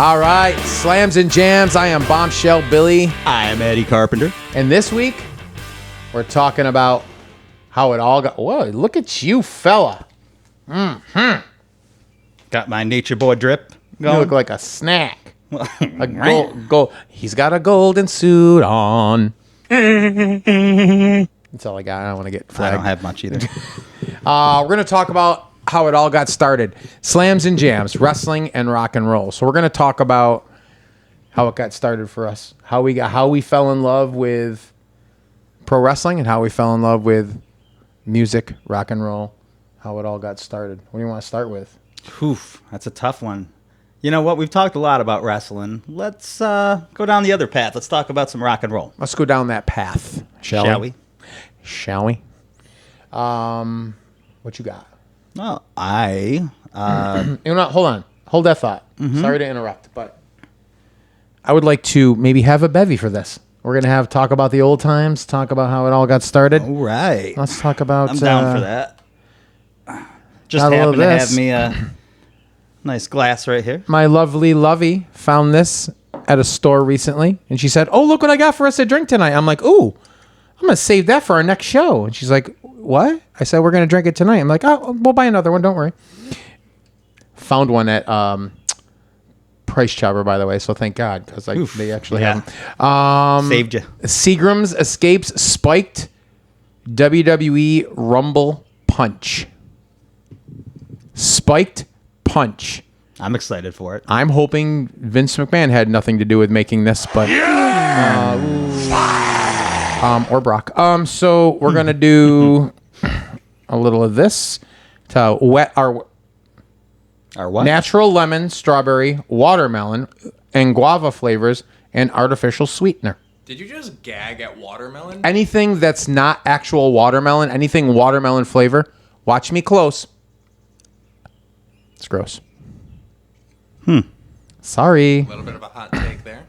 All right, Slams and Jams. I am Bombshell Billy. I am Eddie Carpenter. And this week, we're talking about how it all got... Whoa, look at you, fella. Got my Nature Boy drip going. You look like a snack. A gold. He's got a golden suit on. That's all I got. I don't want to get flagged. I don't have much either. We're going to talk about how it all got started. Slams and Jams, wrestling and rock and roll. So we're going to talk about how it got started for us, how we fell in love with pro wrestling and how we fell in love with music, rock and roll, how it all got started. What do you want to start with? Oof, that's a tough one. You know what? We've talked a lot about wrestling. Let's go down the other path. Let's talk about some rock and roll. Let's go down that path, shall we? Shall we? What you got? Well, You know, hold on. Hold that thought. Sorry to interrupt, but I would like to maybe have a bevy for this. We're going to talk about the old times, talk about how it all got started. All right. Let's talk about... I'm down for that. Just got a little happened to of have this. me a nice glass right here. My lovely Lovey found this at a store recently, and she said, "Oh, look what I got for us to drink tonight." I'm like, "Ooh, I'm going to save that for our next show." And she's like, "What?" I said, "We're going to drink it tonight." I'm like, "Oh, we'll buy another one. Don't worry." Found one at Price Chopper, by the way, so thank God, because they actually have them. Saved you. Seagram's Escapes Spiked WWE Rumble Punch. Spiked Punch. I'm excited for it. I'm hoping Vince McMahon had nothing to do with making this, but or Brock. So we're gonna do a little of this to wet our what? natural lemon, strawberry, watermelon, and guava flavors and artificial sweetener. Did you just gag at watermelon? Anything that's not actual watermelon, anything watermelon flavor, watch me close. It's gross. Sorry. A little bit of a hot take there.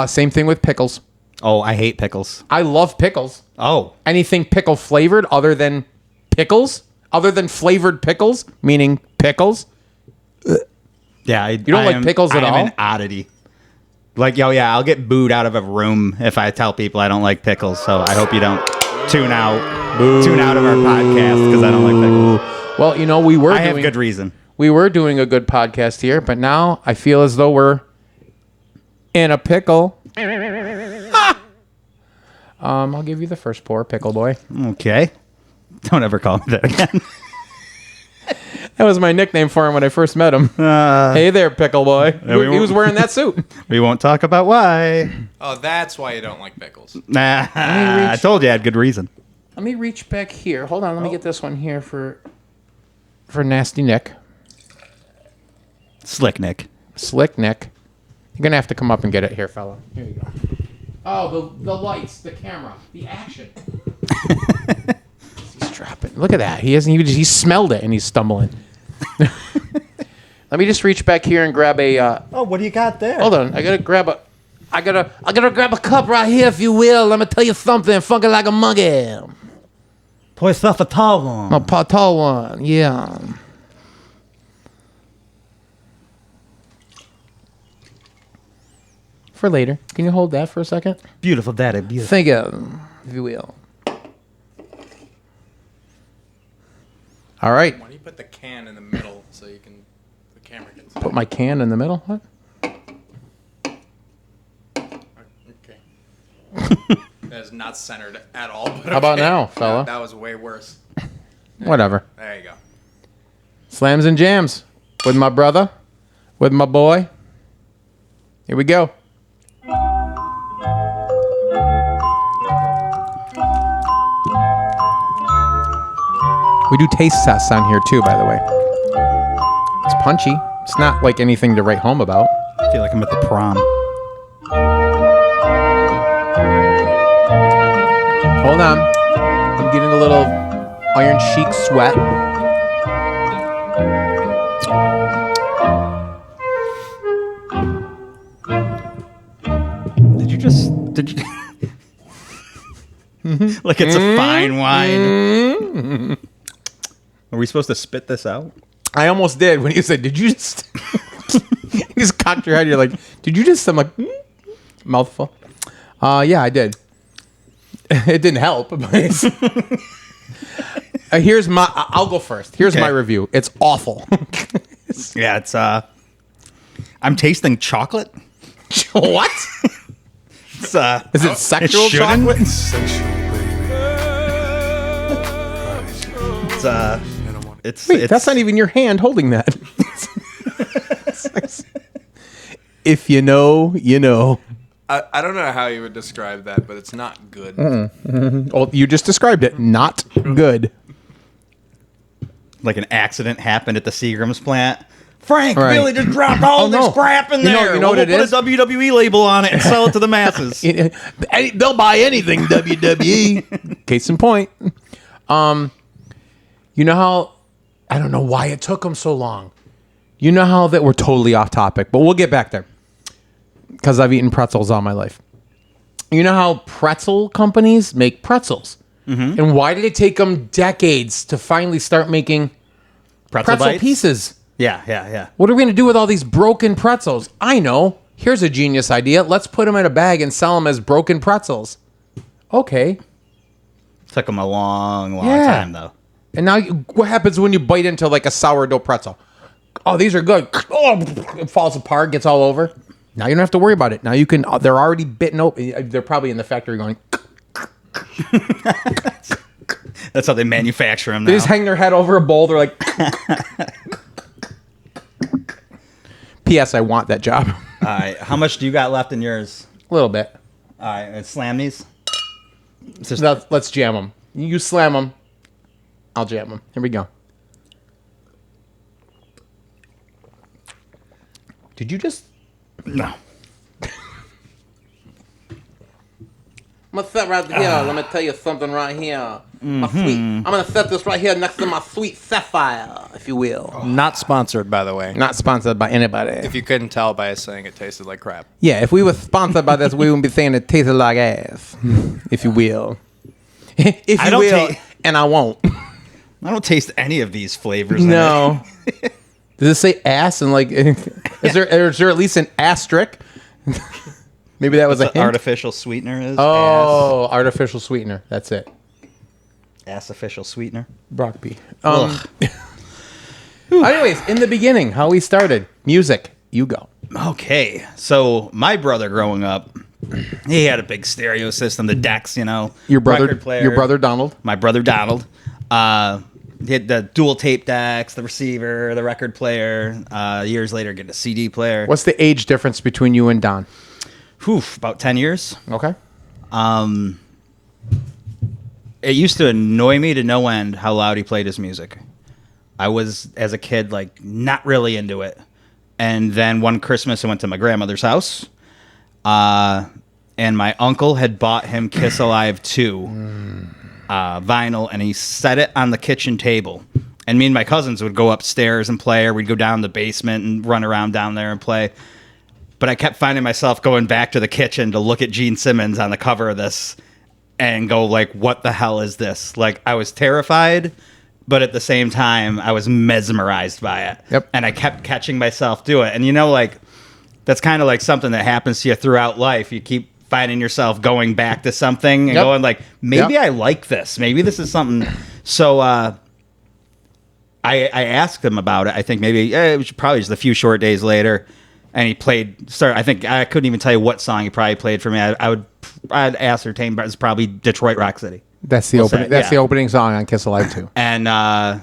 Same thing with pickles. Oh, I hate pickles. I love pickles. Oh. Anything pickle flavored other than pickles, other than flavored pickles, meaning pickles. Yeah. You don't like pickles at all? I'm an oddity. Like, yeah, I'll get booed out of a room if I tell people I don't like pickles. So I hope you don't tune out of our podcast because I don't like pickles. Well, you know, I have good reason. We were doing a good podcast here, but now I feel as though we're in a pickle. I'll give you the first pour, Pickle Boy. Okay. Don't ever call me that again. That was my nickname for him when I first met him. Hey there, Pickle Boy. He was wearing that suit. We won't talk about why. Oh, that's why you don't like pickles. Nah, I told you I had good reason. Let me reach back here. Hold on. Let me get this one here for Nasty Nick. Slick Nick. Slick Nick. You're going to have to come up and get it here, fella. Here you go. Oh, the lights, the camera, the action. He's dropping. Look at that. He smelled it and he's stumbling. Let me just reach back here and grab a... Oh, what do you got there? Hold on. I got to grab a... I gotta grab a cup right here, if you will. Let me tell you something. Funky like a monkey. Pour yourself a tall one. A tall one, yeah. For later. Can you hold that for a second? Beautiful, daddy. Beautiful. Think it, if you will. All right. Why don't you put the can in the middle so the camera can see? Put my can in the middle. What? Okay. That is not centered at all. But How about okay. now, fella? That was way worse. Whatever. There you go. Slams and Jams with my brother, with my boy. Here we go. We do taste tests on here too, by the way. It's punchy. It's not like anything to write home about. I feel like I'm at the prom. Hold on. I'm getting a little Iron Sheik sweat. Did you? Like it's a fine wine. Are we supposed to spit this out? I almost did when you said, did you just... just cocked your head. You're like, did you just? I'm like, mouthful. Yeah, I did. It didn't help. But here's my. I'll go first. Here's my review. It's awful. Yeah, it's. I'm tasting chocolate. What? It's, Is it sexual it shouldn't. chocolate? It's. Wait, it's that's not even your hand holding that. If you know, you know. I don't know how you would describe that, but it's not good. Well, you just described it. Not good. like an accident happened at the Seagram's plant. Frank, Right. Billy just dropped all this crap in there. You know what it we'll is? put a WWE label on it and sell it to the masses. They'll buy anything, WWE. Case in point. You know how, I don't know why it took them so long. You know how that we're totally off topic, but we'll get back there. Because I've eaten pretzels all my life. You know how pretzel companies make pretzels? Mm-hmm. And why did it take them decades to finally start making pretzel bites? pieces? Yeah. What are we going to do with all these broken pretzels? I know. Here's a genius idea. Let's put them in a bag and sell them as broken pretzels. Okay. Took them a long time, though. And now what happens when you bite into like a sourdough pretzel? Oh, these are good. Oh, it falls apart, gets all over. Now you don't have to worry about it. Now you can, they're already bitten open. They're probably in the factory going. That's how they manufacture them now. They just hang their head over a bowl. They're like. P.S. I want that job. All right. How much do you got left in yours? A little bit. All right. Let's slam these. Let's jam them. You slam them. I'll jam them. Here we go. Did you just... No. I'm gonna set right here. Let me tell you something right here. My sweet. I'm gonna set this right here next to my sweet sapphire, if you will. Not sponsored, by the way. Not sponsored by anybody. If you couldn't tell by us saying it tasted like crap. Yeah, if we were sponsored by this, we wouldn't be saying it tasted like ass, if you will. If you will, and I won't. I don't taste any of these flavors. No. Does it say ass and like? Is there at least an asterisk? Maybe that was a hint. Artificial sweetener is. Oh, artificial sweetener. That's it. Ass official sweetener. Brock B. Anyways, in the beginning, how we started. Music. You go. Okay. So my brother growing up, he had a big stereo system, the decks, Your brother, record player. your brother Donald. My brother Donald. He had the dual tape decks, the receiver, the record player. Years later, get a CD player. What's the age difference between you and Don? About 10 years. Okay. It used to annoy me to no end how loud he played his music. I was, as a kid, like, not really into it. And then one Christmas, I went to my grandmother's house. And my uncle had bought him Kiss Alive 2 vinyl, and he set it on the kitchen table. And me and my cousins would go upstairs and play, or we'd go down the basement and run around down there and play. But I kept finding myself going back to the kitchen to look at Gene Simmons on the cover of this and go, like, what the hell is this? Like, I was terrified, but at the same time, I was mesmerized by it. Yep. And I kept catching myself do it. And, like, that's kind of like something that happens to you throughout life. You keep finding yourself going back to something and going, like, maybe I like this. Maybe this is something. So I asked him about it. I think maybe it was probably just a few short days later. And he played. I think I couldn't even tell you what song he probably played for me. I'd ascertain, but it's probably Detroit Rock City. That's the opening. That's the opening song on Kiss Alive 2. And I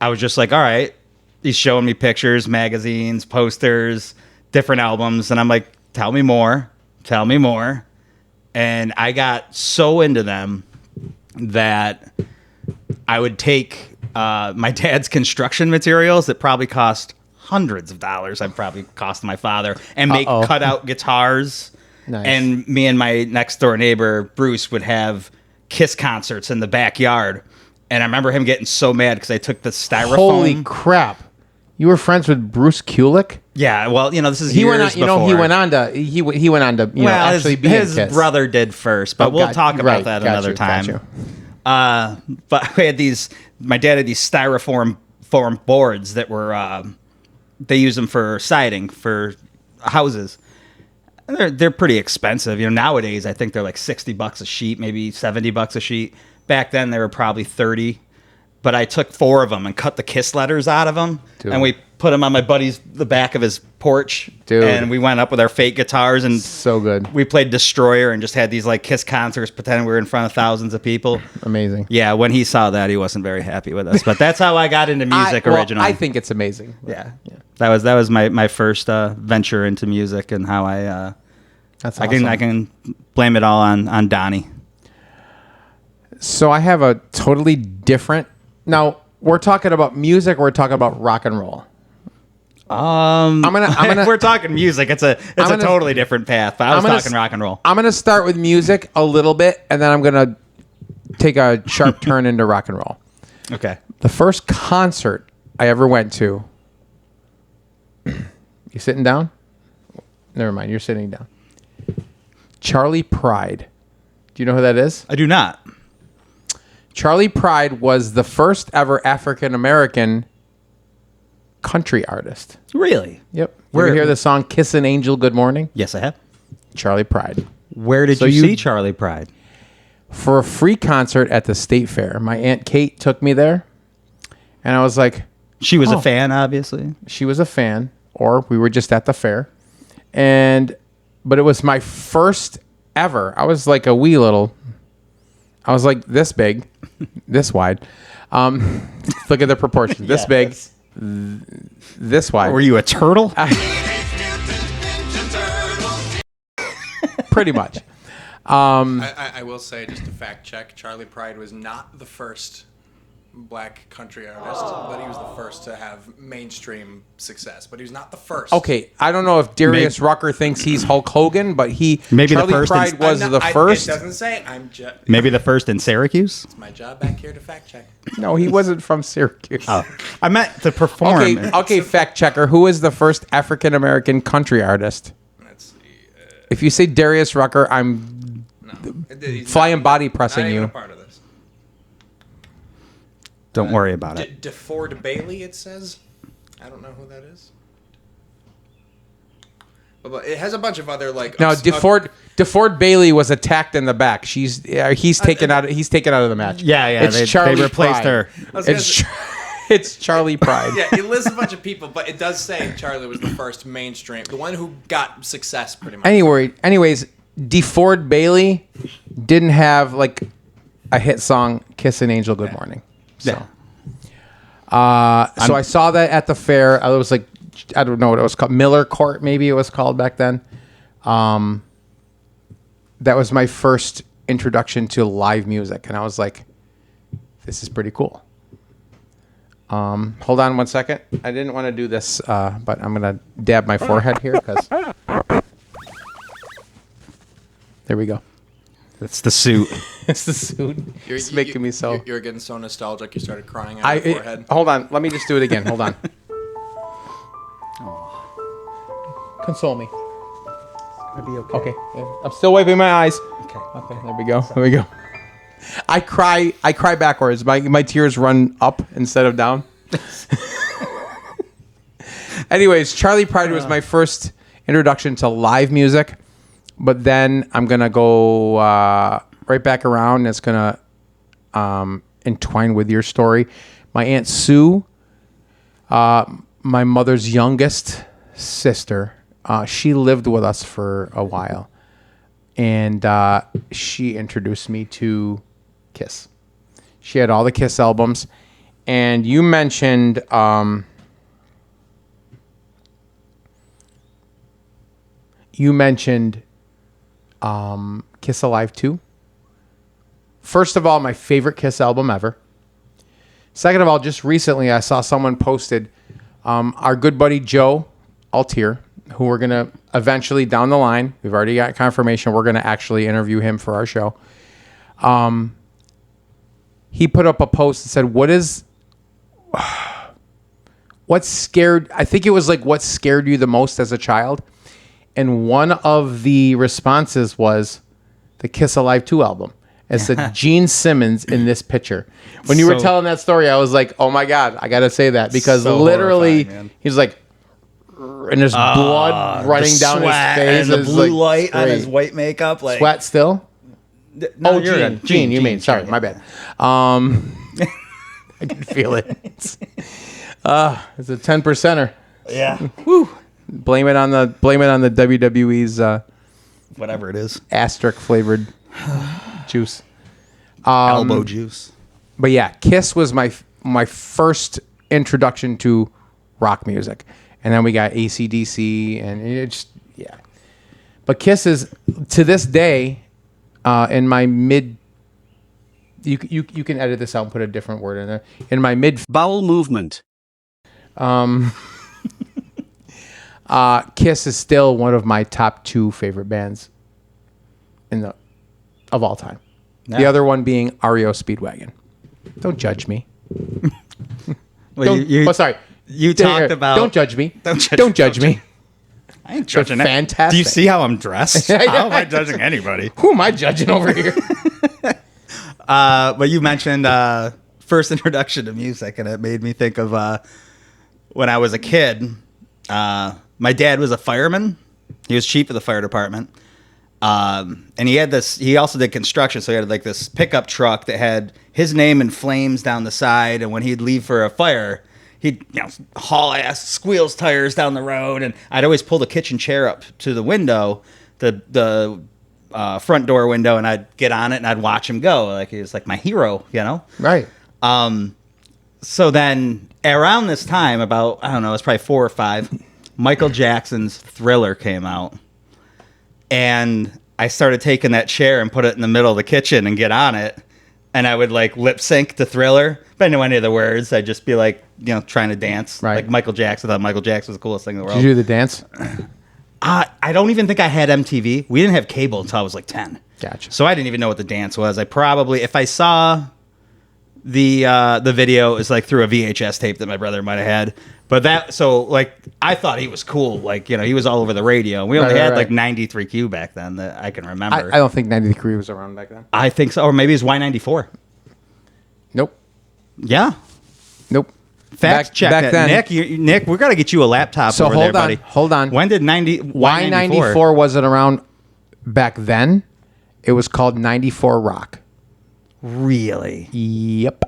was just like, all right. He's showing me pictures, magazines, posters, different albums, and I'm like, tell me more. And I got so into them that I would take my dad's construction materials that probably cost hundreds of dollars. I'd probably cost my father, and make cutout guitars. Nice. And me and my next door neighbor Bruce would have Kiss concerts in the backyard. And I remember him getting so mad because I took the styrofoam. Holy crap! You were friends with Bruce Kulick? Yeah, well, this is years before. He went on to actually be his Kiss. brother did first, but we'll talk about that another time. But we had my dad had these styrofoam boards that were they use them for siding, for houses. And they're pretty expensive. Nowadays I think they're like $60 a sheet, maybe $70 a sheet. Back then they were probably 30. But I took 4 of them and cut the Kiss letters out of them, and we put them on the back of his porch. Dude. And we went up with our fake guitars, and So good. we played Destroyer and just had these like Kiss concerts, pretending we were in front of thousands of people. Amazing. Yeah, when he saw that, he wasn't very happy with us. But that's how I got into music originally. I think it's amazing. Yeah. That was my first venture into music, and how That's awesome. I can blame it all on Donnie. So I have a totally different. Now we're talking about music. Or we're talking about rock and roll. I'm gonna. We're talking music. It's a totally different path. But I was talking rock and roll. I'm gonna start with music a little bit, and then I'm gonna take a sharp turn into rock and roll. Okay. The first concert I ever went to. You sitting down? Never mind. You're sitting down. Charlie Pride. Do you know who that is? I do not. Charlie Pride was the first ever African American country artist. Really? Yep. You ever hear the song "Kiss an Angel Good Morning"? Yes, I have. Charlie Pride. Where did you see Charlie Pride? For a free concert at the State Fair. My Aunt Kate took me there, and I was like, She was a fan, obviously. she was a fan, or we were just at the fair, but it was my first ever. I was like I was like this big, this wide. Look at the proportions. This big, this wide. Were you a turtle? Pretty much. I will say, just to fact check, Charlie Pride was not the first black country artist, but he was the first to have mainstream success. But he was not the first. Okay, I don't know if Darius Rucker thinks he's Hulk Hogan, but Maybe the Charlie first Pride was the first. It doesn't say. I'm just. Maybe the first in Syracuse? It's my job back here to fact check. No, he wasn't from Syracuse. Oh. I meant to perform. Okay, fact checker. Who is the first African American country artist? Let's see. If you say Darius Rucker, I'm flying body pressing not even you. a part of this. Don't worry about it. DeFord Bailey, it says. I don't know who that is. But it has a bunch of other like. No, DeFord Bailey was attacked in the back. He's taken out. He's taken out of the match. Yeah. It's Charlie they replaced Pride. her. It's Charlie Pride. Yeah, it lists a bunch of people, but it does say Charlie was the first mainstream, the one who got success pretty much. Anyways, DeFord Bailey didn't have like a hit song, "Kiss an Angel Good Morning." So, so I saw that at the fair. I was like, I don't know what it was called, Miller Court, maybe it was called back then. That was my first introduction to live music, and I was like, this is pretty cool. Hold on one second. I didn't want to do this, but I'm gonna dab my forehead here because there we go. It's the suit. It's the suit. It's making me so. You're getting so nostalgic. You started crying on your forehead. Hold on. Let me just do it again. Hold on. Console me. It'll be okay. Okay. I'm still wiping my eyes. Okay. There we go. There we go. I cry backwards. My tears run up instead of down. Anyways, Charlie Pride was my first introduction to live music. But then I'm going to go right back around. It's going to entwine with your story. My Aunt Sue, my mother's youngest sister, she lived with us for a while. And she introduced me to Kiss. She had all the Kiss albums. And you mentioned... Kiss Alive 2. First of all, my favorite Kiss album ever. Second of all, just recently I saw someone posted our good buddy Joe Altier, who we're going to eventually down the line, we've already got confirmation, we're going to actually interview him for our show. He put up a post that said, what scared you the most as a child? And one of the responses was the Kiss Alive 2 album. It said Gene Simmons in this picture. When you were telling that story, I was like, oh my God, I got to say that. Because literally, he's like, and there's blood running the down his sweat face. and the It's, blue like, light on great. his white makeup. Like Sweat still? No, Oh, you're Gene. good. Gene, you mean. Sorry, yeah. my bad. I can feel it. It's a 10%er. Yeah. Blame it on the WWE's Whatever it is. asterisk flavored juice. Elbow juice. But yeah, Kiss was my first introduction to rock music, and then we got AC/DC, and it just But Kiss is to this day in my mid. You can edit this out and put a different word in there. In my mid Bowel movement. Kiss is still one of my top 2 favorite bands of all time. Yeah. The other one being REO Speedwagon. Don't judge me. Well, Sorry. You talked about. Don't judge me. Don't judge me. I ain't judging it. Fantastic. Do you see how I'm dressed? How am I judging anybody? Who am I judging over here? But you mentioned first introduction to music, and it made me think of when I was a kid. My dad was a fireman. He was chief of the fire department. And he had this, he also did construction. So he had like this pickup truck that had his name in flames down the side. And when he'd leave for a fire, he'd haul ass, squeals tires down the road. And I'd always pull the kitchen chair up to the window, the front door window, and I'd get on it and I'd watch him go. Like he was like my hero, Right. So then around this time, about, I don't know, it's probably 4 or 5, Michael Jackson's Thriller came out. And I started taking that chair and put it in the middle of the kitchen and get on it. And I would like lip sync to Thriller. If I didn't know any of the words, I'd just be like, trying to dance. Right. Like Michael Jackson. I thought Michael Jackson was the coolest thing in the world. Did you do the dance? I don't even think I had MTV. We didn't have cable until I was like 10. Gotcha. So I didn't even know what the dance was. I probably, if I saw the video, it was like through a VHS tape that my brother might have had. But I thought he was cool. Like, he was all over the radio. We only had like 93Q back then that I can remember. I don't think 93 was around back then. I think so. Or maybe it was Y94. Nope. Yeah. Nope. Fact check back that. then. Nick, we got to get you a laptop So over hold there, on, buddy. hold on. When did Y94 wasn't around back then. It was called 94 Rock. Really? Yep.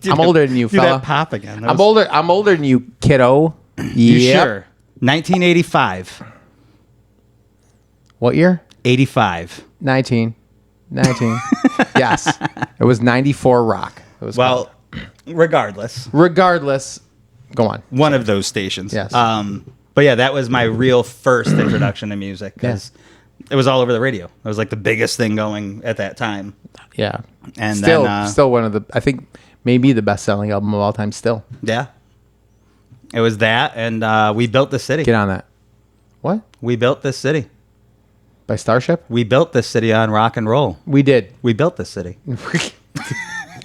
I'm older than you, do fella. that pop again. I'm older than you, kiddo. You Yep. sure? 1985. What year? 85. 19. Yes. It was 94 Rock. It was called. Regardless. Go on. One of those stations. Yes. But yeah, that was my real first introduction to music because it was all over the radio. It was like the biggest thing going at that time. Yeah. And still one of the, I think maybe the best selling album of all time still. Yeah. It was that, and We Built This City. Get on that. What? We Built This City. By Starship? We built this city on rock and roll. We did. We built this city.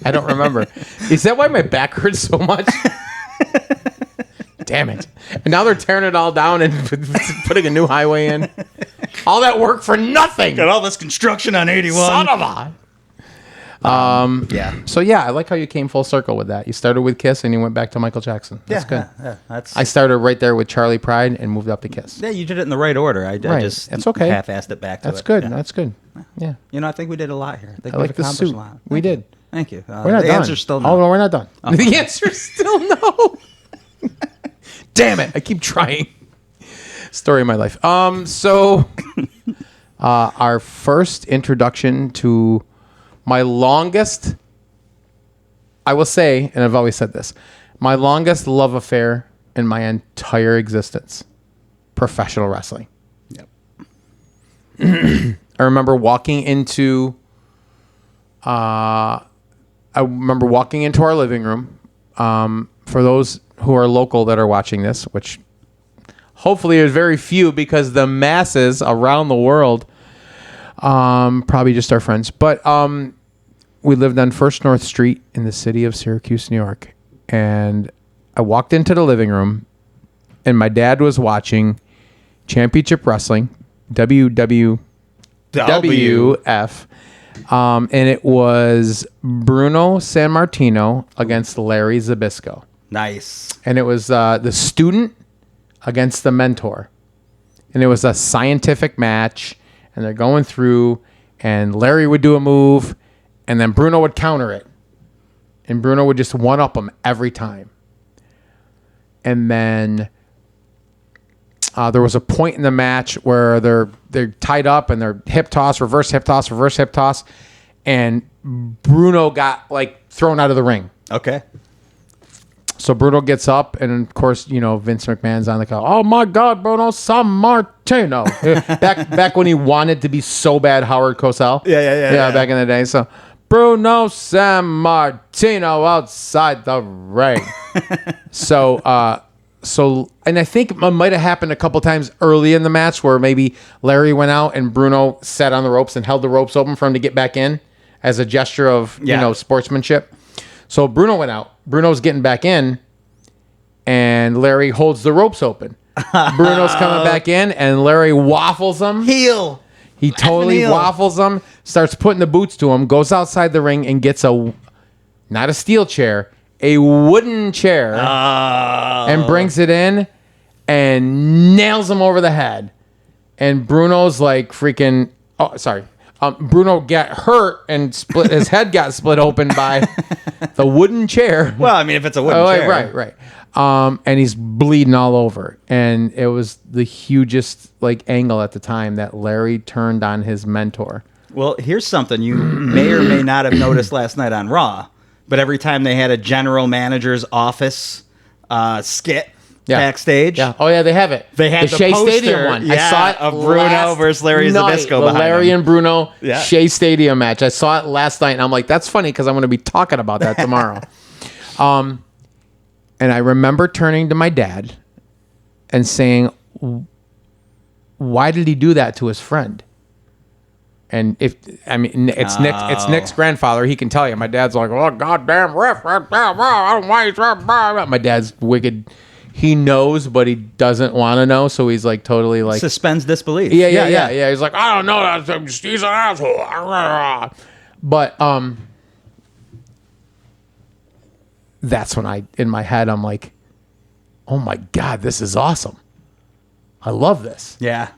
I don't remember. Is that why my back hurts so much? Damn it. And now they're tearing it all down and putting a new highway in. All that work for nothing. Got all this construction on 81. Son of a. Yeah. So yeah, I like how you came full circle with that. You started with Kiss and you went back to Michael Jackson. That's good. Yeah, that's I started right there with Charlie Pride and moved up to Kiss. yeah, you did it in the right order. I just That's okay. half-assed it back to That's it. good. Yeah. That's good. Yeah. I think we did a lot here. I think I we've like the accomplished suit. a lot. We did. Thank you. We're not the done. answer's still no. Oh, no, we're not done. The answer's still no. Damn it. I keep trying. Story of my life. So our first introduction to my longest, I will say, and I've always said this, my longest love affair in my entire existence, professional wrestling. Yep. I remember walking into our living room. For those who are local that are watching this, which hopefully there's very few because the masses around the world, probably just our friends. But we lived on First North Street in the city of Syracuse, New York. And I walked into the living room and my dad was watching Championship Wrestling, WWF. And it was Bruno Sammartino against Larry Zbyszko. Nice. And it was the student against the mentor. And it was a scientific match, and they're going through, and Larry would do a move, and then Bruno would counter it. And Bruno would just one-up him every time. And then there was a point in the match where they're tied up, and they're hip toss, reverse hip toss, and Bruno got, like, thrown out of the ring. Okay. So Bruno gets up, and of course, you know, Vince McMahon's on the call. Oh my God, Bruno Sammartino! back when he wanted to be so bad, Howard Cosell. Yeah. Back in the day. So Bruno Sammartino outside the ring. So, and I think it might have happened a couple times early in the match where maybe Larry went out and Bruno sat on the ropes and held the ropes open for him to get back in as a gesture of you know, sportsmanship. So Bruno went out. Bruno's getting back in, and Larry holds the ropes open. Bruno's coming back in, and Larry waffles him. Heel. He totally waffles him, starts putting the boots to him, goes outside the ring, and gets not a steel chair, a wooden chair, and brings it in and nails him over the head. And Bruno's like freaking... Oh, sorry. Bruno got hurt and his head got split open by the wooden chair. Well, I mean, if it's a wooden chair. Right. And he's bleeding all over. And it was the hugest like angle at the time that Larry turned on his mentor. Well, here's something you may or may not have noticed last night on Raw. But every time they had a general manager's office skit backstage. Yeah. Oh, yeah, they have it. They had the Shea poster, Stadium one. I saw it of Bruno versus Larry Zbyszko the Larry him. And Bruno Shea Stadium match. I saw it last night, and I'm like, that's funny because I'm going to be talking about that tomorrow. And I remember turning to my dad and saying, why did he do that to his friend? And it's Nick's grandfather. He can tell you. My dad's like, oh, goddamn ref. I don't know why he's... My dad's wicked. He knows, but he doesn't want to know. So he's like totally like... Suspends disbelief. Yeah. He's like, I don't know. He's an asshole. But that's when in my head, I'm like, oh my God, this is awesome. I love this. Yeah.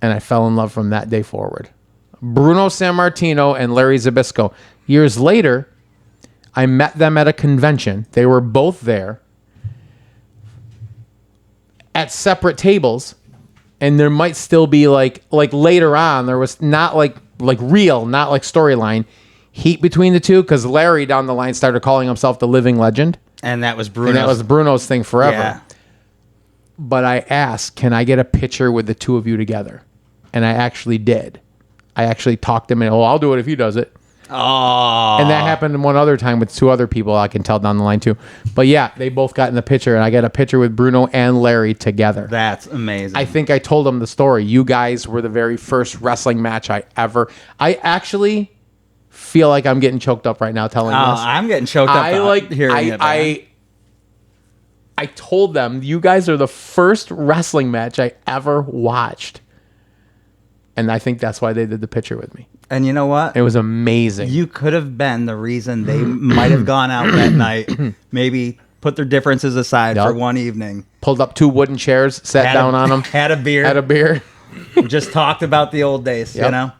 And I fell in love from that day forward. Bruno Sammartino and Larry Zbyszko. Years later, I met them at a convention. They were both there at separate tables, and there might still be like later on, there was not like real, not like storyline heat between the two, because Larry down the line started calling himself the living legend. And that was Bruno's thing forever. Yeah. But I asked, can I get a picture with the two of you together? And I actually did. I actually talked to him, and I'll do it if he does it. Oh. And that happened one other time with two other people I can tell down the line too. But yeah, they both got in the picture, and I got a picture with Bruno and Larry together. That's amazing. I think I told them the story. You guys were the very first wrestling match I actually feel like I'm getting choked up right now telling this. I'm getting choked up hearing it. I told them, you guys are the first wrestling match I ever watched. And I think that's why they did the picture with me. And you know what? It was amazing. You could have been the reason they might have gone out that night. Maybe put their differences aside for one evening. Pulled up two wooden chairs, sat down on them. Had a beer. Just talked about the old days, you know?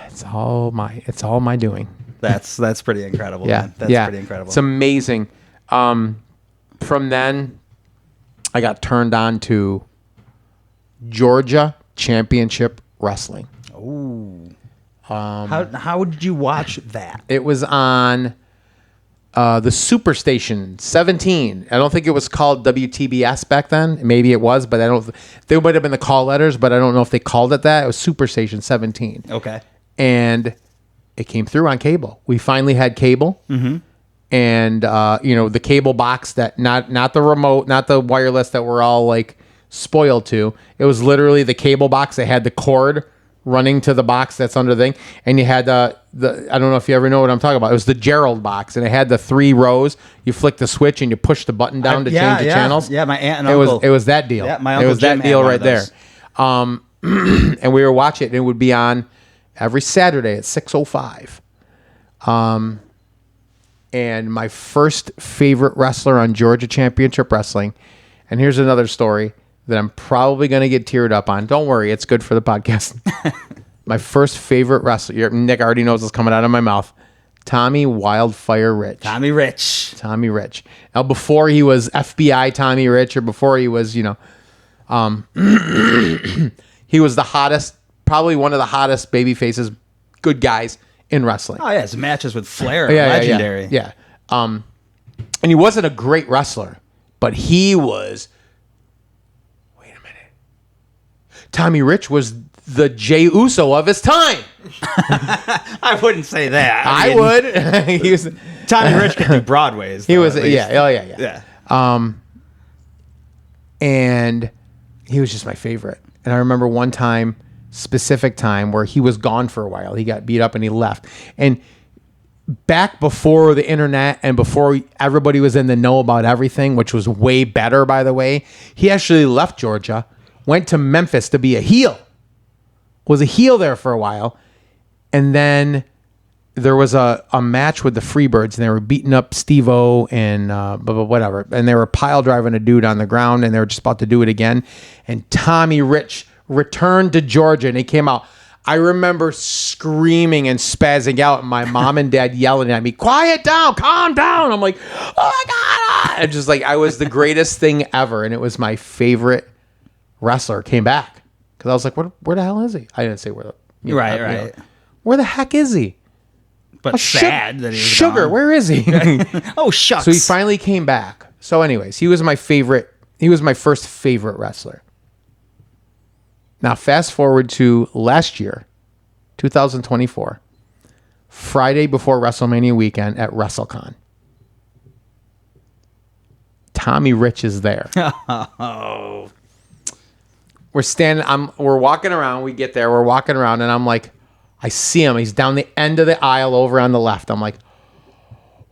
It's all my doing. That's pretty incredible, man. That's pretty incredible. It's amazing. From then, I got turned on to Georgia Championship Wrestling. Ooh. How did you watch that? It was on the Superstation 17. I don't think it was called WTBS back then. Maybe it was, but they might have been the call letters, but I don't know if they called it that. It was Superstation 17. Okay. And it came through on cable. We finally had cable. Mm-hmm. And the cable box that not the remote, not the wireless that we're all like spoiled to. It was literally the cable box that had the cord running to the box that's under the thing, and you had the I don't know if you ever know what I'm talking about. It was the Gerald box, and it had the 3 rows. You flick the switch and you push the button down to change the channels. Yeah, my aunt and uncle. It was that deal. Yeah, my uncle it was Jim that deal had one right of those. there. And we were watching it, and it would be on every Saturday at 6:05. And my first favorite wrestler on Georgia Championship Wrestling, And here's another story that I'm probably going to get teared up on. Don't worry, it's good for the podcast. My first favorite wrestler, Nick already knows what's coming out of my mouth. Tommy Wildfire Rich. Tommy Rich. Now, before he was FBI Tommy Rich, or before he was, he was the hottest, probably one of the hottest baby faces, good guys in wrestling. Oh, yeah. His matches with Flair are legendary. Yeah. And he wasn't a great wrestler, but he was... Wait a minute. Tommy Rich was the Jey Uso of his time. I wouldn't say that. I would. He was... Tommy Rich could do Broadways. He was... Yeah. Oh, yeah. Yeah. And he was just my favorite. And I remember one time, specific time, where he was gone for a while. He got beat up and he left. And back before the internet and before everybody was in the know about everything, which was way better, by the way, he actually left Georgia, went to Memphis to be a heel. Was a heel there for a while. And then there was a match with the Freebirds, and they were beating up Steve-O and whatever. And they were pile driving a dude on the ground, and they were just about to do it again. And Tommy Rich returned to Georgia, and he came out. I remember screaming and spazzing out, and my mom and dad yelling at me, "Quiet down, calm down." I'm like, "Oh my God." And just like, I was the greatest thing ever. And it was my favorite wrestler came back. Because I was like, where the hell is he? I didn't say where the... Right. Where the heck is he? But sad that he was Sugar, gone. where is he? Oh, shucks. So he finally came back. So anyways, he was my favorite. He was my first favorite wrestler. Now, fast forward to last year, 2024, Friday before WrestleMania weekend at WrestleCon. Tommy Rich is there. Oh. We're standing, we're walking around, we get there, we're walking around, and I'm like, I see him. He's down the end of the aisle over on the left. I'm like,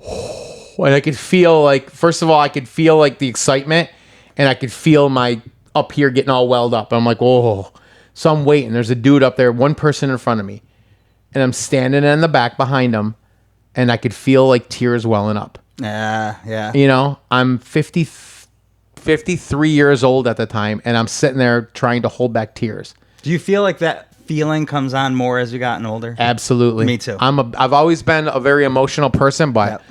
oh, and I could feel like, first of all, I could feel like the excitement, and I could feel my up here getting all welled up. I'm like, whoa. So I'm waiting. There's a dude up there, one person in front of me, and I'm standing in the back behind him, and I could feel like tears welling up. Yeah. You know, I'm 53 years old at the time, and I'm sitting there trying to hold back tears. Do you feel like that feeling comes on more as you gotten older? Absolutely. Me too. I've always been a very emotional person, but Yep.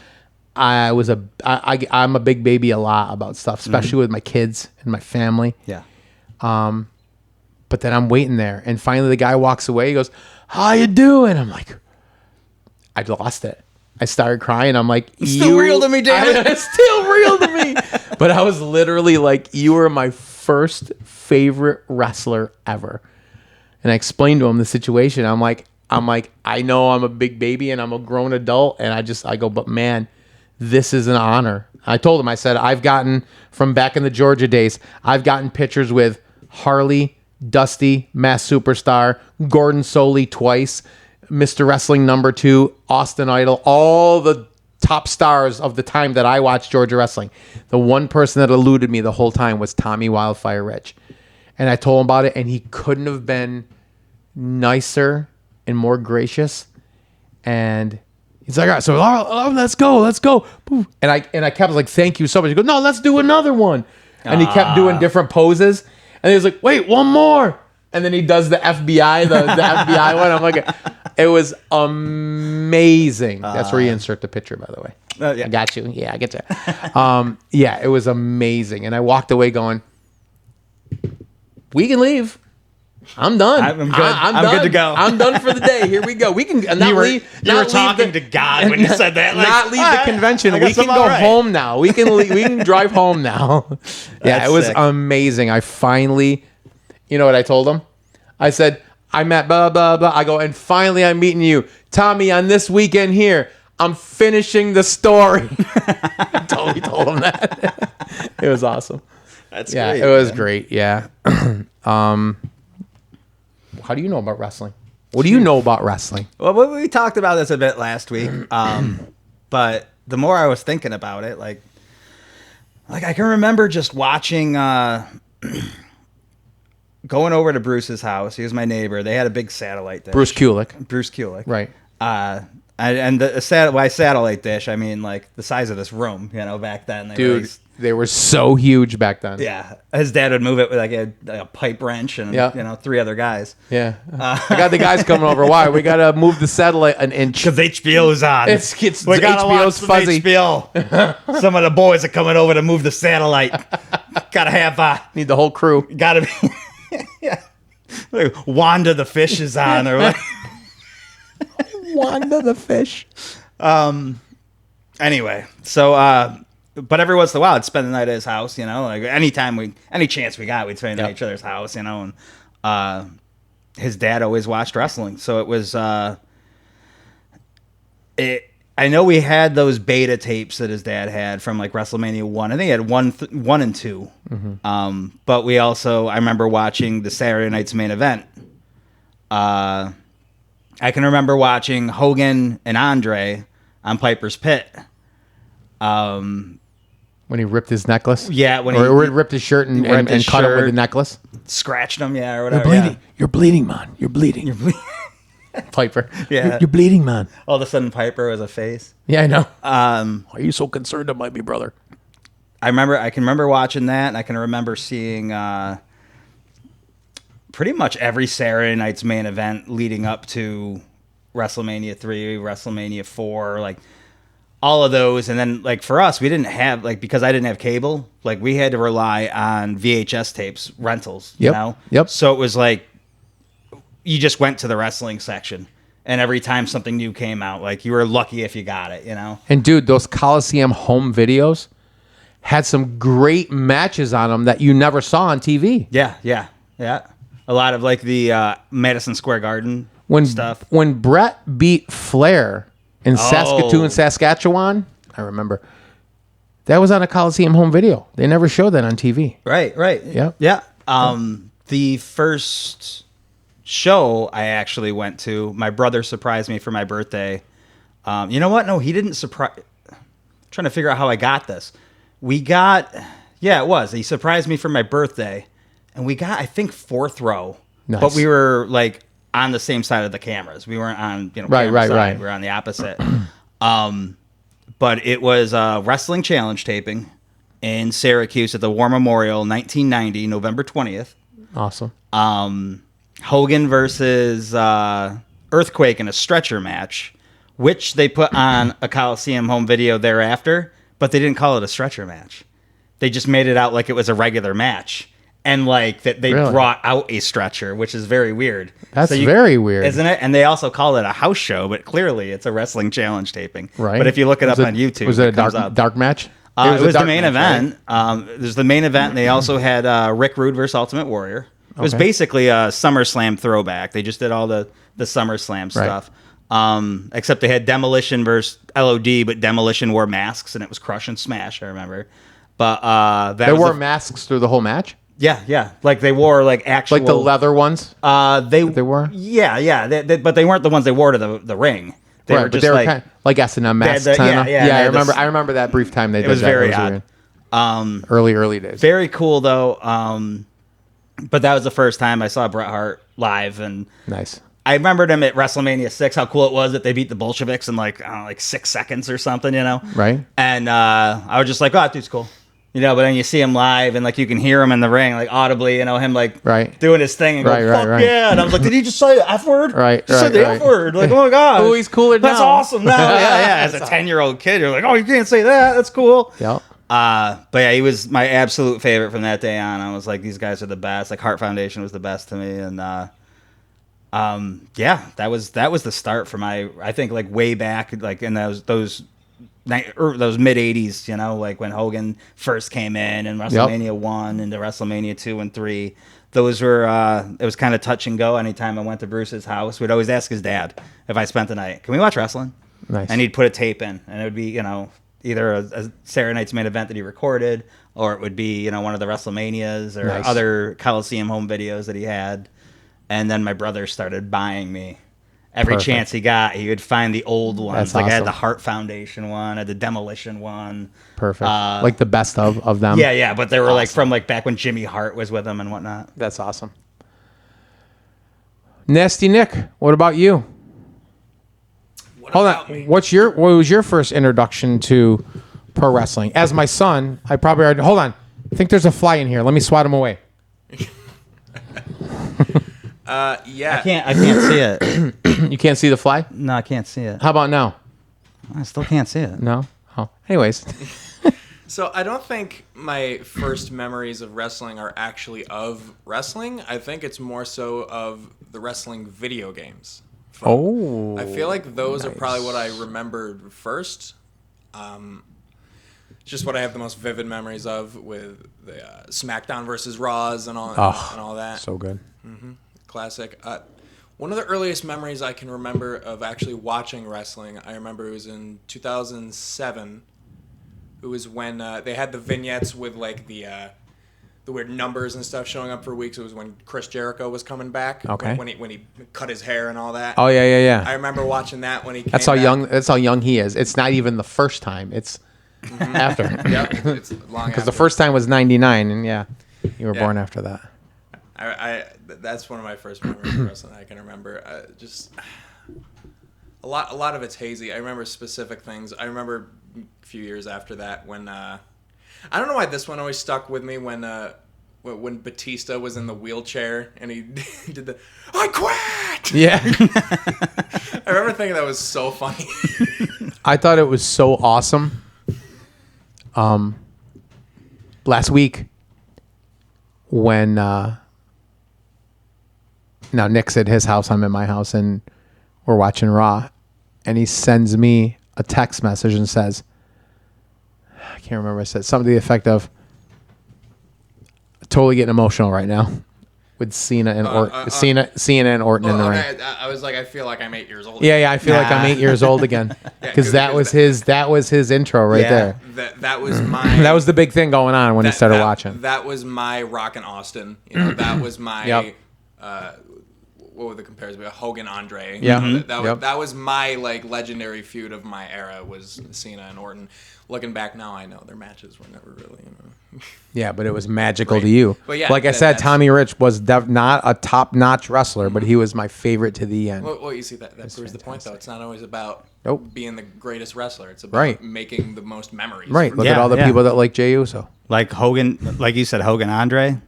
I'm a big baby a lot about stuff, especially with my kids and my family. Yeah. But then I'm waiting there, and finally the guy walks away. He goes, "How you doing?" I'm like, I lost it. I started crying. I'm like, It's still real to me, damn it. It's still real to me. But I was literally like, you were my first favorite wrestler ever. And I explained to him the situation. I'm like, I know I'm a big baby and I'm a grown adult. And I go, but man, this is an honor. I told him, I said, I've gotten, from back in the Georgia days, I've gotten pictures with Harley, Dusty, Mass Superstar, Gordon Soley twice, Mr. Wrestling #2, Austin Idol, all the top stars of the time that I watched Georgia wrestling. The one person that eluded me the whole time was Tommy Wildfire Rich. And I told him about it, and he couldn't have been nicer and more gracious. And he's like, all right, so let's go. And I kept like, thank you so much. He goes, no, let's do another one. And he kept doing different poses. And he was like, wait, one more. And then he does the FBI, the FBI one. I'm like, it was amazing. That's where you insert the picture, by the way. Yeah. I got you. Yeah, I get you. Yeah, it was amazing. And I walked away going, we can leave. I'm done. I'm good. I'm good to go. I'm done for the day. Here we go. We can not You were, leave. you not were talking leave the, to God when you said that. Like, not leave all the right, convention. I We guess can I'm go all right. home now. We can we can drive home now. Yeah, That's it was sick. amazing. I finally, you know what I told him? I said, I'm at blah, blah, blah. I go, and finally I'm meeting you. Tommy, on this weekend here, I'm finishing the story. I totally told him that. It was awesome. That's Yeah, great. it was man. great. Yeah. How do you know about wrestling? What do you know about wrestling? Well, we talked about this a bit last week, but the more I was thinking about it, like I can remember just watching, going over to Bruce's house. He was my neighbor. They had a big satellite dish. Bruce Kulick. Bruce Kulick. Right. And by satellite dish, I mean like the size of this room. You know, back then. They Dude, raised They were so huge back then. Yeah, his dad would move it with like a pipe wrench and 3 other guys. Yeah. I got the guys coming over. Why? We got to move the satellite an inch. Because HBO's on. We gotta HBO's watch fuzzy. HBO. Some of the boys are coming over to move the satellite. Gotta have Need the whole crew. gotta be. Yeah. Like, Wanda the fish is on, or like. Wanda the fish. Anyway, so but every once in a while, I'd spend the night at his house. Like any chance we got, we'd spend the night at each other's house. And his dad always watched wrestling, so it was I know we had those beta tapes that his dad had from like WrestleMania 1. I think he had 1 and 2. Mm-hmm. But we also, I remember watching the Saturday night's main event. I can remember watching Hogan and Andre on Piper's Pit. When he ripped his necklace? Yeah, when he ripped his shirt and cut him with the necklace? Scratched him, or whatever. You're bleeding. You're bleeding, man. You're bleeding. Piper. Yeah. You're bleeding, man. All of a sudden, Piper was a face. Yeah, I know. Why are you so concerned about me, brother? I can remember watching that, and I can remember seeing pretty much every Saturday night's main event leading up to WrestleMania 3, WrestleMania 4, like all of those. And then, like, for us, we didn't have, like, because I didn't have cable, like, we had to rely on VHS tapes, rentals, you know? Yep. So it was like, you just went to the wrestling section, and every time something new came out, like, you were lucky if you got it, And dude, those Coliseum home videos had some great matches on them that you never saw on TV. Yeah. A lot of like the Madison Square Garden stuff. When Brett beat Flair in Saskatoon, Saskatchewan, I remember that was on a Coliseum home video. They never showed that on TV. Right. Yeah. The first show I actually went to, my brother surprised me for my birthday. You know what? No, he didn't surprise. I'm trying to figure out how I got this. It was. He surprised me for my birthday, and we got, I think, 4th row. Nice. But we were like on the same side of the cameras. We weren't on, right. side. We were on the opposite. But it was a wrestling challenge taping in Syracuse at the War Memorial, 1990, November 20th. Awesome. Hogan versus Earthquake in a stretcher match, which they put on a Coliseum home video thereafter, but they didn't call it a stretcher match. They just made it out like it was a regular match. And like that they brought out a stretcher, which is very weird. That's very weird. Isn't it? And they also call it a house show, but clearly it's a wrestling challenge taping. Right. But if you look it up on YouTube, was it a dark match? It was the main event. Right? There's the main event, and they also had Rick Rude versus Ultimate Warrior. It was basically a SummerSlam throwback. They just did all the SummerSlam stuff. Except they had Demolition versus LOD, but Demolition wore masks, and it was Crush and Smash, I remember. But they wore masks through the whole match? Yeah. Like they wore like actual... Like the leather ones? They wore? Yeah. But they weren't the ones they wore to the ring. They were just like... Kind of like S&M masks. I remember that brief time they did that. It was very odd. Early days. Very cool, though. But that was the first time I saw Bret Hart live. And nice. I remembered him at WrestleMania 6, how cool it was that they beat the Bolsheviks in like 6 seconds or something, Right. And I was just like, oh, that dude's cool. But then you see him live and like you can hear him in the ring, like audibly, him like doing his thing and go, fuck yeah. And I was like, did he just say the F word? Right. He said the F word. Like, oh my God. Oh, he's cooler now. That's awesome now. Yeah. As a 10-year-old kid, you're like, oh, you can't say that. That's cool. Yeah. But yeah, he was my absolute favorite from that day on. I was like, these guys are the best. Like Heart Foundation was the best to me. And that was the start for my, I think like way back, like in those mid 80s, like when Hogan first came in and WrestleMania 1 and the WrestleMania 2 and 3, those were, it was kind of touch and go. Anytime I went to Bruce's house, we'd always ask his dad if I spent the night, can we watch wrestling? Nice. And he'd put a tape in and it would be, either a Saturday night's main event that he recorded, or it would be, one of the WrestleManias or other Coliseum home videos that he had. And then my brother started buying me every chance he got. He would find the old ones. Like I had the Heart Foundation one, I had the Demolition one. Perfect. Like the best of them. Yeah. But they were like from like back when Jimmy Hart was with them and whatnot. That's awesome. Nasty Nick, what about you? Hold on. What was your first introduction to pro wrestling. As my son, I probably already... Hold on. I think there's a fly in here. Let me swat him away. I Yeah. can't see it. You can't see the fly? No, I can't see it. How about now? I still can't see it. No? Oh. Anyways. So I don't think my first memories of wrestling are actually of wrestling. I think it's more so of the wrestling video games. Oh. I feel like those are nice. probably what I remembered first. Just what I have the most vivid memories of with the SmackDown versus Raws and all that. So good. Classic. One of the earliest memories I can remember of actually watching wrestling, I remember it was in 2007. It was when they had the vignettes with like the weird numbers and stuff showing up for weeks. It was when Chris Jericho was coming back. Okay. When he cut his hair and all that. Oh, yeah. I remember watching that when he came That's how back. That's how young he is. It's not even the first time. It's after. Yep, it's long Because the after. first time was 99, and you were born after that. That's one of my first memories of wrestling I can remember. Just a lot of it's hazy. I remember specific things. I remember a few years after that when I don't know why this one always stuck with me when Batista was in the wheelchair and he did the "I quit." Yeah. I remember thinking that was so funny. I thought it was so awesome. Last week when now Nick's at his house, I'm at my house, and we're watching Raw, and he sends me a text message and says, I can't remember, I said something to the effect of, totally getting emotional right now with Cena and Cena and Orton in the ring. I was like, I feel like I'm 8 years old. Yeah, I feel like I'm 8 years old again because that was his intro right there. That was my That was the big thing going on when he started watching. That was my Rockin' Austin. That was my Yep. what were the comparisons? Hogan Andre. Yeah. That was my like legendary feud of my era was Cena and Orton. Looking back now, I know their matches were never really. Yeah, but it was magical Right. to you. But yeah, like I said, that's- Tommy Rich was not a top-notch wrestler, but he was my favorite to the end. Well, you see that proves the point though. It's not always about Nope. being the greatest wrestler. It's about Right. making the most memories. Right. Look at Yeah, all the yeah. people that like Jey Uso. Like Hogan, like you said, Hogan Andre.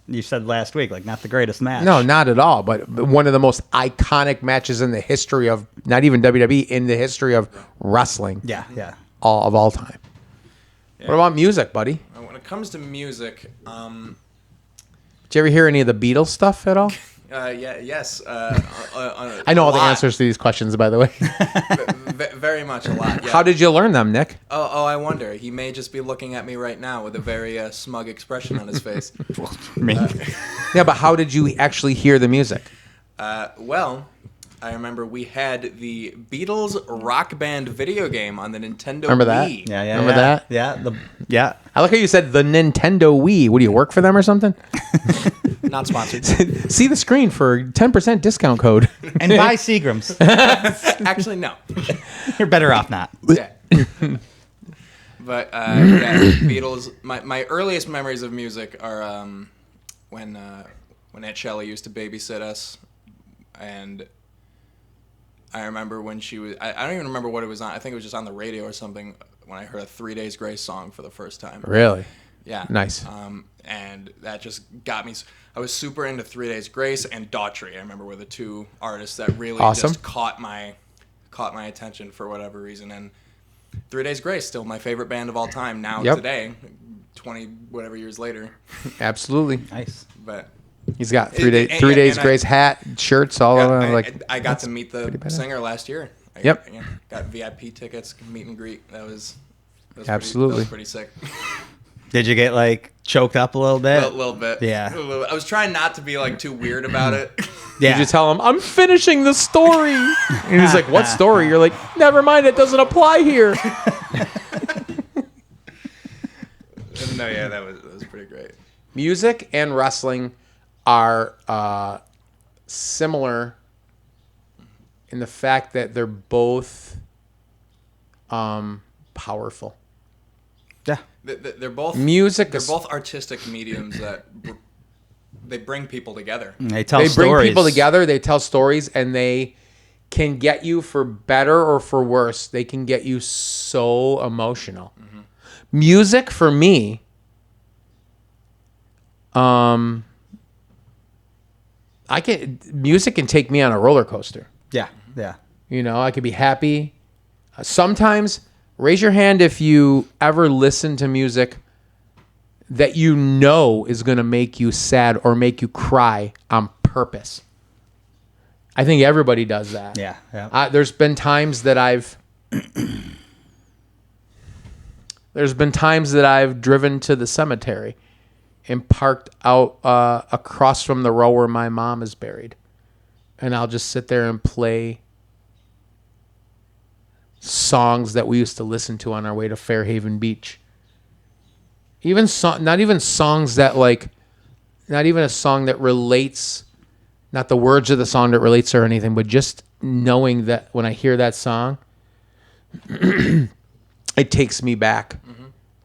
You said last week, like not the greatest match. No, not at all. But one of the most iconic matches in the history of not even WWE, in the history of wrestling. Yeah. All time. What about music, buddy? When it comes to music, Did you ever hear any of the Beatles stuff at all? yes. I know all the answers to these questions, by the way. Very much a lot. Yeah. How did you learn them, Nick? Oh, I wonder. He may just be looking at me right now with a very smug expression on his face. Yeah, but how did you actually hear the music? Well, I remember we had the Beatles Rock Band video game on the Nintendo Remember that? Wii. Yeah. Remember that? Yeah. I like how you said the Nintendo Wii. What, do you work for them or something? Not sponsored. See the screen for 10% discount code. And buy Seagrams. Actually, no. You're better off not. Yeah. But Beatles. My earliest memories of music are when Aunt Shelley used to babysit us, and I remember when she was. I don't even remember what it was on. I think it was just on the radio or something when I heard a 3 Days Grace song for the first time. Really? Yeah. Nice. And that just got me. I was super into 3 Days Grace and Daughtry. I remember were the two artists that really Awesome. just caught my attention for whatever reason. And 3 Days Grace, still my favorite band of all time now Yep. today, 20 whatever years later. Absolutely. Nice. But He's got And- 3 days and Grace hat, shirts, all of them. I got to meet the badass. singer last year. Yep. Got VIP tickets, meet and greet. That was Absolutely. pretty sick. Did you get like choked up a little bit? A little bit. Yeah. A little bit. I was trying not to be like too weird about it. Yeah. Did you tell him, I'm finishing the story? And he's like, what story? You're like, never mind, it doesn't apply here. No, yeah, that was pretty great. Music and wrestling are similar in the fact that they're both powerful. Yeah. They're both Music They're is- both artistic mediums that they bring people together. They tell They bring stories. people together, they tell stories, and they can get you for better or for worse. They can get you so emotional. Music for me, music can take me on a roller coaster. Yeah. Yeah. You know, I could be happy. Sometimes, raise your hand if you ever listen to music that you know is going to make you sad or make you cry on purpose. I think everybody does that. Yeah. Yeah. There's been times that I've driven to the cemetery and parked out across from the row where my mom is buried. And I'll just sit there and play songs that we used to listen to on our way to Fairhaven Beach. Not even songs that not even a song that relates, not the words of the song that relates or anything, but just knowing that when I hear that song, it takes me back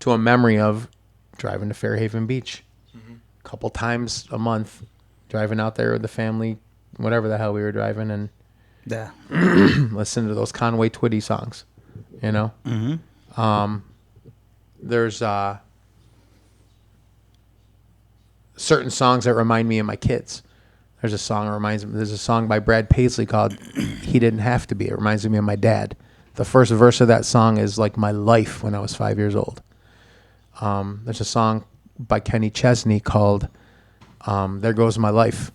to a memory of driving to Fairhaven Beach a couple times a month, driving out there with the family, whatever the hell we were driving, and listen to those Conway Twitty songs, you know? There's certain songs that remind me of my kids. There's a song by Brad Paisley called He Didn't Have to Be. It reminds me of my dad. The first verse of that song is like my life when I was 5 years old. There's a song by Kenny Chesney called There Goes My Life.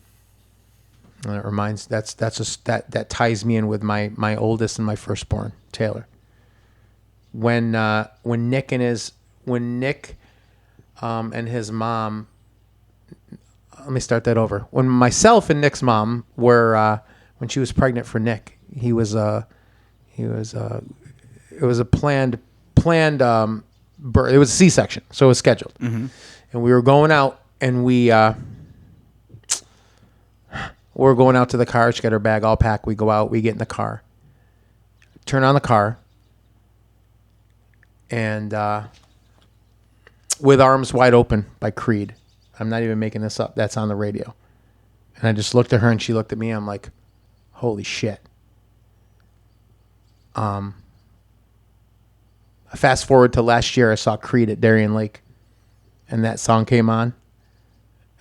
And it reminds that ties me in with my oldest and my firstborn, Taylor. When Nick and his mom, let me start that over. When myself and Nick's mom were when she was pregnant for Nick, it was a planned birth. It was a C-section, so it was scheduled. And we were going out, and we were going out to the car. She got her bag all packed. We go out. We get in the car. Turn on the car. And With Arms Wide Open by Creed. I'm not even making this up. That's on the radio. And I just looked at her, and she looked at me. I'm like, holy shit. I fast forward to last year. I saw Creed at Darien Lake, and that song came on.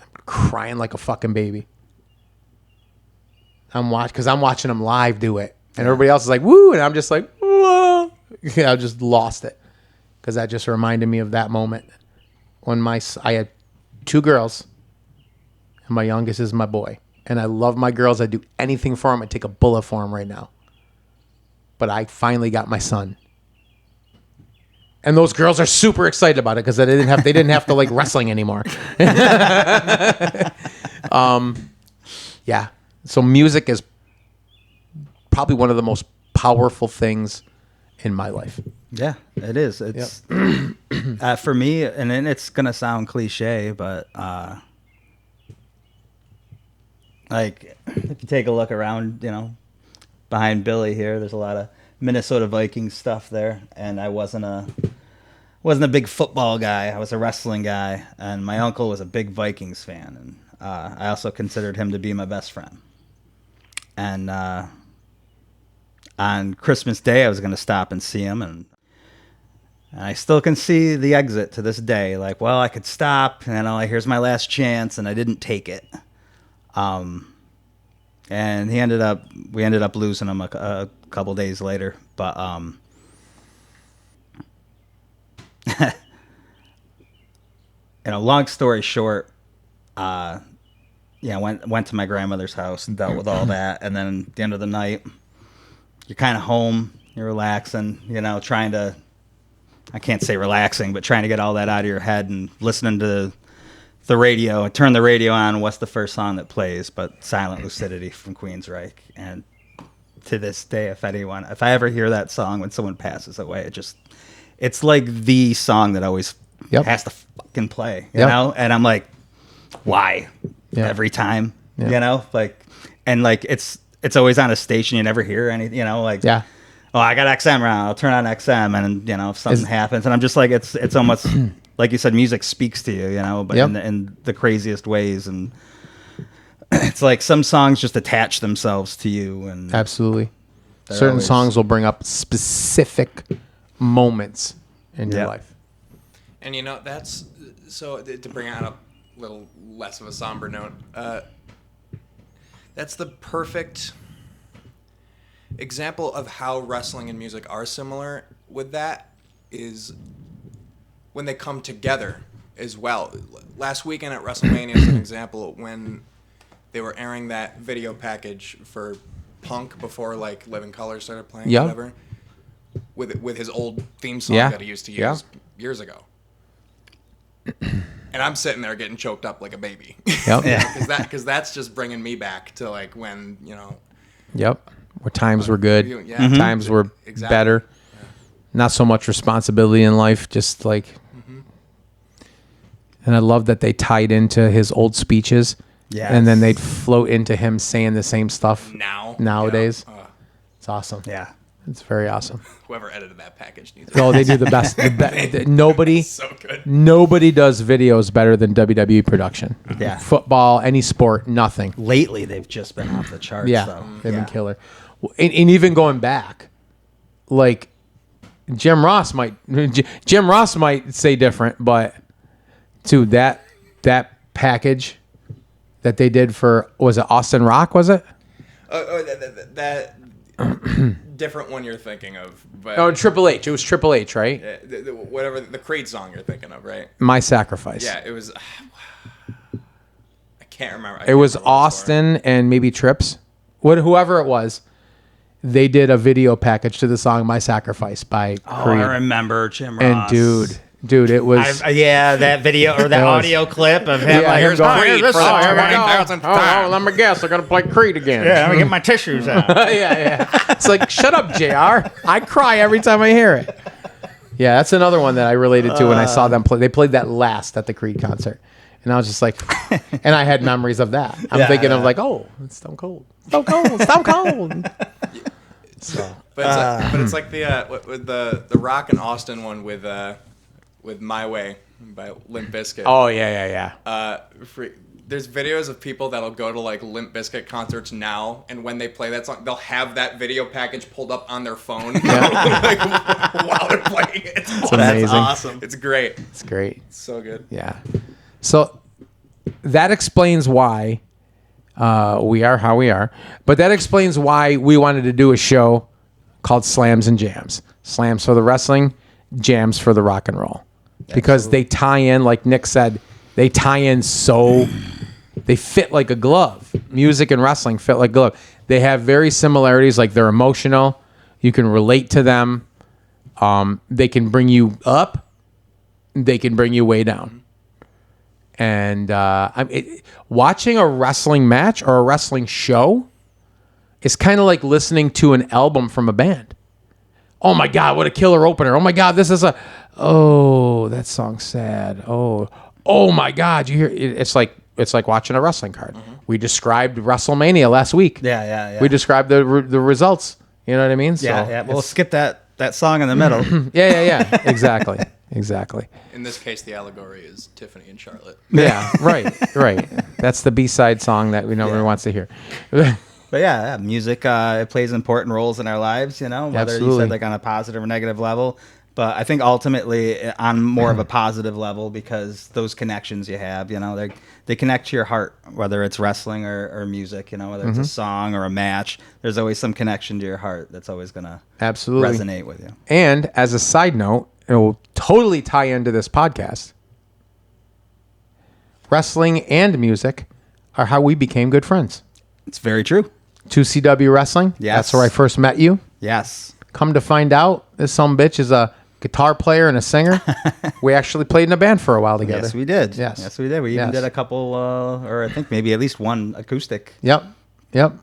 I'm crying like a fucking baby. Because I'm watching them live do it, and everybody else is like, woo, and I'm just like, whoa. I just lost it, because that just reminded me of that moment when I had 2 girls, and my youngest is my boy, and I love my girls. I'd do anything for them. I'd take a bullet for them right now. But I finally got my son, and those girls are super excited about it because they didn't have to like wrestling anymore. Yeah. So music is probably one of the most powerful things in my life. Yeah, it is. It's for me, and then it's gonna sound cliche, but like if you take a look around, behind Billy here, there's a lot of Minnesota Vikings stuff there, and I wasn't a big football guy. I was a wrestling guy, and my uncle was a big Vikings fan, and I also considered him to be my best friend. And on Christmas Day, I was going to stop and see him, and I still can see the exit to this day. Like, well, I could stop, here's my last chance, and I didn't take it. And we ended up losing him a couple days later. But long story short, went to my grandmother's house and dealt with all that, and then at the end of the night, you're kind of home, you're relaxing, trying to, I can't say relaxing, but trying to get all that out of your head and listening to the radio. I turn the radio on. What's the first song that plays? But Silent Lucidity from Queensryche. And to this day, if I ever hear that song when someone passes away, it's like the song that always has to fucking play, you know? And I'm like, why? Every time, it's always on a station. You never hear anything, oh, I got XM around. I'll turn on XM, and if something happens, and I'm just like, it's almost like you said, music speaks to you, but in the craziest ways, and it's like some songs just attach themselves to you, and absolutely, certain songs will bring up specific moments in your life. And that's so to bring it on a little less of a somber note. That's the perfect example of how wrestling and music are similar. With that is when they come together as well. Last weekend at WrestleMania is an example when they were airing that video package for Punk before like Living Color started playing, whatever. With his old theme song that he used to use years ago. And I'm sitting there getting choked up like a baby. Yep. Because that's just bringing me back to like when, Yep. Where times were good. Yeah. Times were better. Yeah. Not so much responsibility in life, just like... And I love that they tied into his old speeches. Yes. And then they'd float into him saying the same stuff nowadays. It's awesome. Yeah. It's very awesome. Whoever edited that package needs Oh, they do the best. Nobody, so good. Nobody does videos better than WWE production. Yeah. Football, any sport, nothing. Lately, they've just been off the charts. Yeah, though. They've been killer. And even going back, like Jim Ross might say different, but dude, that package that they did for, was it Austin Rock? Was it? That different one you're thinking of. But Triple H. It was Triple H, right? Whatever the Creed song you're thinking of, right? My Sacrifice. Yeah, it was. I can't remember. It was Austin and maybe Trips, whoever it was. They did a video package to the song "My Sacrifice" by Creed. I remember Jim Ross. And dude, it was that video or that audio clip of him. Yeah, here's Creed this for the song. 20,000th time. Let me guess, they're gonna play Creed again. Yeah, let me get my tissues out. yeah. It's like, shut up, JR. I cry every time I hear it. Yeah, that's another one that I related to when I saw them play. They played that last at the Creed concert. And I was just like, and I had memories of that. I'm thinking of like, oh, it's Stone Cold. Stone Cold. So, but it's like the with the Rock and Austin one with My Way by Limp Bizkit. Oh yeah. There's videos of people that'll go to like Limp Bizkit concerts now, and when they play that song, they'll have that video package pulled up on their phone like, while they're playing it. It's amazing. That's awesome. It's great. It's great. It's so good. Yeah. So that explains why we are how we are. But that explains why we wanted to do a show called Slams and Jams. Slams for the wrestling, jams for the rock and roll. Because they tie in, like Nick said, they tie in they fit like a glove. Music and wrestling fit like a glove. They have very similarities, like they're emotional. You can relate to them. They can bring you up. They can bring you way down. And watching a wrestling match or a wrestling show is kind of like listening to an album from a band. Oh my God, what a killer opener. Oh my God, this is that song's sad. Oh my God, you hear it's like watching a wrestling card. Mm-hmm. We described WrestleMania last week. Yeah. We described the results. You know what I mean? Yeah. Well, skip that song in the middle. Yeah. Exactly. In this case, the allegory is Tiffany and Charlotte. Yeah, right. That's the B-side song that nobody wants to hear. But yeah, music it plays important roles in our lives, whether Absolutely. you said like on a positive or negative level. But I think ultimately on more of a positive level because those connections you have, they connect to your heart, whether it's wrestling or music, whether it's a song or a match. There's always some connection to your heart that's always going to resonate with you. And as a side note, it will totally tie into this podcast. Wrestling and music are how we became good friends. It's very true. 2CW Wrestling. Yes. That's where I first met you. Yes. Come to find out, this sumbitch is a guitar player and a singer. We actually played in a band for a while together. Yes, we did. Yes, we did. We even did a couple, or I think maybe at least one acoustic. Yep.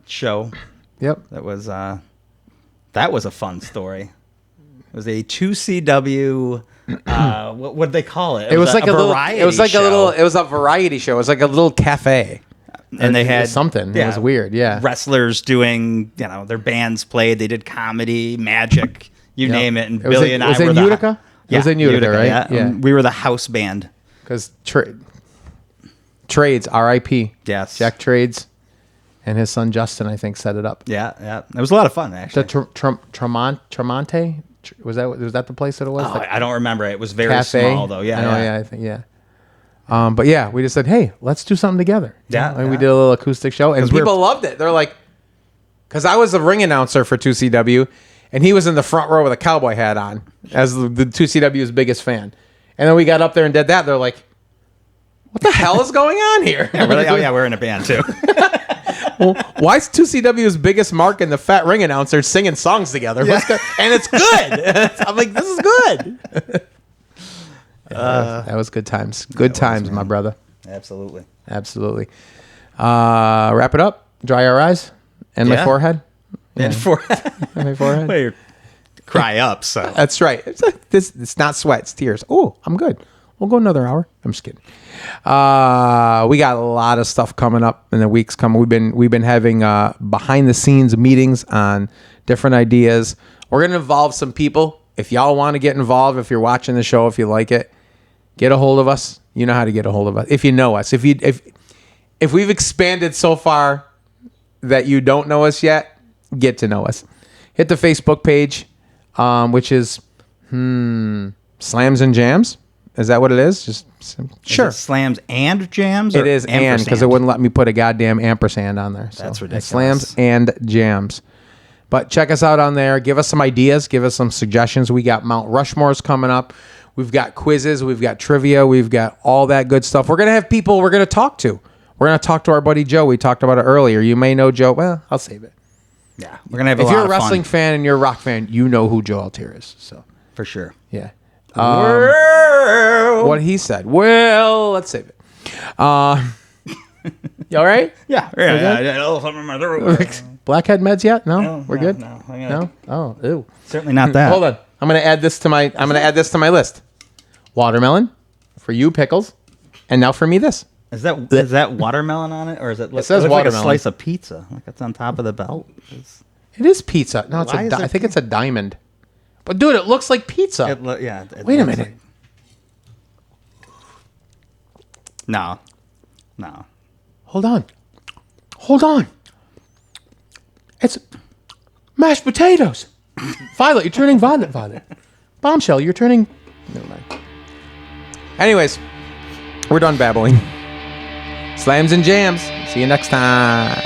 Show. Yep. That was a fun story. It was a 2CW. What would they call it? It was like a variety. It was like show. It was a variety show. It was like a little cafe. And they had something. Yeah, it was weird. Yeah. Wrestlers doing, their bands played. They did comedy, magic, you name it. And Billy and I were in Utica? Yeah, it was in Utica, right? Yeah. We were the house band. Because Trades, R.I.P. Yes. Jack Trades and his son Justin, I think, set it up. Yeah. It was a lot of fun, actually. The Tremonte? Was that the place that it was? Oh, Like I don't remember. It was very cafe? small though. Yeah, I know, yeah, I think but yeah, we just said, hey, let's do something together. Yeah, and we yeah. did a little acoustic show, and 'Cause we're- people loved it. They're like, because I was the ring announcer for 2CW, and he was in the front row with a cowboy hat on as the 2CW's biggest fan. And then we got up there and did that. They're like, what the hell is going on here? Yeah, we're like, oh yeah, we're in a band too. Well, why is 2CW's biggest mark and the fat ring announcer singing songs together? What's and it's good. I'm like, this is good. That was good times. Good times, my brother. Absolutely. Absolutely. Wrap it up. Dry our eyes and my Yeah. forehead. And for And my forehead. well, you're cry up. So That's right. It's like this. It's not sweat. It's tears. Oh, I'm good. We'll go another hour. I'm just kidding. We got a lot of stuff coming up in the weeks coming. We've been having behind the scenes meetings on different ideas. We're gonna involve some people. If y'all want to get involved, if you're watching the show, if you like it, get a hold of us. You know how to get a hold of us. If you know us, if we've expanded so far that you don't know us yet, get to know us. Hit the Facebook page, which is Slams and Jams. Is that what it is? Just sure. Is it Slams and Jams? Or It is and because it wouldn't let me put a goddamn ampersand on there. So That's it's ridiculous. Slams and Jams. But check us out on there. Give us some ideas. Give us some suggestions. We got Mount Rushmore's coming up. We've got quizzes. We've got trivia. We've got all that good stuff. We're going to have people we're going to talk to. We're going to talk to our buddy Joe. We talked about it earlier. You may know Joe. Well, I'll save it. Yeah, we're gonna have If a you're lot a of wrestling fun fan and you're a rock fan, you know who Joe Altier is. So, for sure. yeah. What he said. Well, let's save it. You all right? Yeah, yeah. I got something in my throat. Blackhead meds yet? No, No, we're no, good. no. No. Oh, ew. Certainly not that. Hold on. I'm gonna add this to my. My list. Watermelon, for you pickles, and now for me this. Is that watermelon on it, or is it? It says looks watermelon. like a slice of pizza, like it's on top of the belt. It is pizza. No, it's Why is I it think it's a diamond. But dude, it looks like pizza. Yeah. Wait a minute. No. Hold on. It's mashed potatoes. Violet, you're turning violet. Bombshell, you're turning. Never mind. Anyways, we're done babbling. Slams and Jams. See you next time.